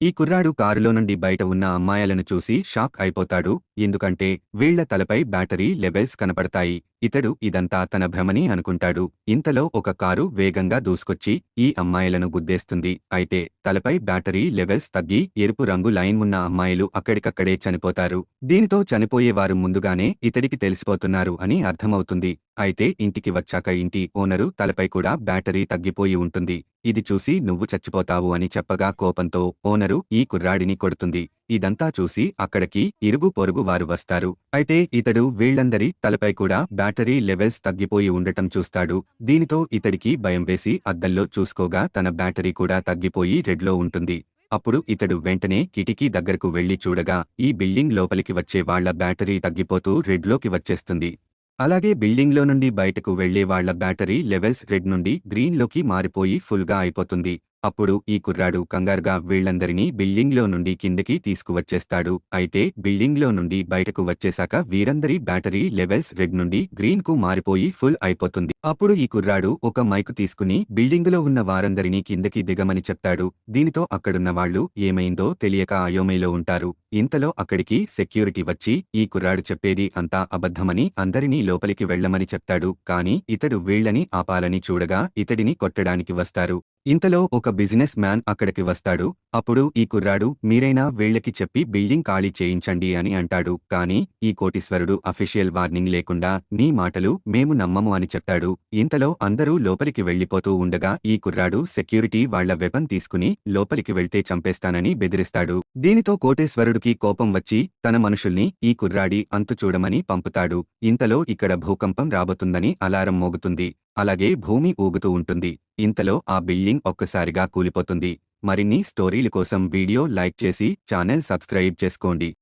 ఈ కుర్రాడు కారులో నుండి బయట ఉన్న అమ్మాయిలను చూసి షాక్ అయిపోతాడు. ఎందుకంటే వీళ్ల తలపై బ్యాటరీ లెవెల్స్ కనపడతాయి. ఇతడు ఇదంతా తన భ్రమని అనుకుంటాడు. ఇంతలో ఒక కారు వేగంగా దూసుకొచ్చి ఈ అమ్మాయిలను గుద్దేస్తుంది. అయితే తలపై బ్యాటరీ లెవెల్స్ తగ్గి ఎరుపు రంగు లైన్ ఉన్న అమ్మాయిలు అక్కడికక్కడే చనిపోతారు. దీనితో చనిపోయేవారు ముందుగానే ఇతడికి తెలిసిపోతున్నారు అని అర్థమవుతుంది. అయితే ఇంటికి వచ్చాక ఇంటి ఓనరు తలపై కూడా బ్యాటరీ తగ్గిపోయి ఉంటుంది. ఇది చూసి నువ్వు చచ్చిపోతావు అని చెప్పగా కోపంతో ఓనరు ఈ కుర్రాడిని కొడుతుంది. ఇదంతా చూసి అక్కడికి ఇరుగు పొరుగు వారు వస్తారు. అయితే ఇతడు వీళ్లందరి తలపై కూడా బ్యాటరీ లెవెల్స్ తగ్గిపోయి ఉండటం చూస్తాడు. దీనితో ఇతడికి భయం వేసి అద్దంలో చూసుకోగా తన బ్యాటరీ కూడా తగ్గిపోయి రెడ్లో ఉంటుంది. అప్పుడు ఇతడు వెంటనే కిటికీ దగ్గరకు వెళ్లి చూడగా ఈ బిల్డింగ్ లోపలికి వచ్చే వాళ్ల బ్యాటరీ తగ్గిపోతూ రెడ్లోకి వచ్చేస్తుంది. అలాగే బిల్డింగ్లో నుండి బయటకు వెళ్లే వాళ్ల బ్యాటరీ లెవెల్స్ రెడ్ నుండి గ్రీన్లోకి మారిపోయి ఫుల్గా అయిపోతుంది. అప్పుడు ఈ కుర్రాడు కంగారుగా వీళ్లందరినీ బిల్డింగ్లో నుండి కిందకి తీసుకువచ్చేస్తాడు. అయితే బిల్డింగ్లో నుండి బయటకు వచ్చేశాక వీరందరి బ్యాటరీ లెవెల్స్ రెడ్ నుండి గ్రీన్ కు మారిపోయి ఫుల్ అయిపోతుంది. అప్పుడు ఈ కుర్రాడు ఒక మైకు తీసుకుని బిల్డింగులో ఉన్న వారందరినీ కిందకి దిగమని చెప్తాడు. దీనితో అక్కడున్న వాళ్లు ఏమైందో తెలియక అయోమయంలో ఉంటారు. ఇంతలో అక్కడికి సెక్యూరిటీ వచ్చి ఈ కుర్రాడు చెప్పేది అంతా అబద్ధమని అందరినీ లోపలికి వెళ్లమని చెప్తాడు. కాని ఇతడు వీళ్లని ఆపాలని చూడగా ఇతడిని కొట్టడానికి వస్తారు. ఇంతలో ఒక బిజినెస్ మ్యాన్ అక్కడికి వస్తాడు. అప్పుడు ఈ కుర్రాడు మీరైనా వీళ్లకి చెప్పి బిల్డింగ్ ఖాళీ చేయించండి అని అంటాడు. కాని ఈ కోటీశ్వరుడు అఫీషియల్ వార్నింగ్ లేకుండా నీ మాటలు మేము నమ్మము అని చెప్తాడు. ఇంతలో అందరూ లోపలికి వెళ్లిపోతూ ఉండగా ఈ కుర్రాడు సెక్యూరిటీ వాళ్ల వెపన్ తీసుకుని లోపలికి వెళ్తే చంపేస్తానని బెదిరిస్తాడు. దీనితో కోటేశ్వరుడికి కోపం వచ్చి తన మనుషుల్ని ఈ కుర్రాడి అంతు చూడమని పంపుతాడు. ఇంతలో ఇక్కడ భూకంపం రాబోతుందని అలారం మోగుతుంది. అలాగే భూమి ఊగుతూ ఉంటుంది. ఇంతలో ఆ బిల్డింగ్ ఒక్కసారిగా కూలిపోతుంది. మరిన్ని స్టోరీల కోసం వీడియో లైక్ చేసి ఛానల్ సబ్స్క్రైబ్ చేసుకోండి.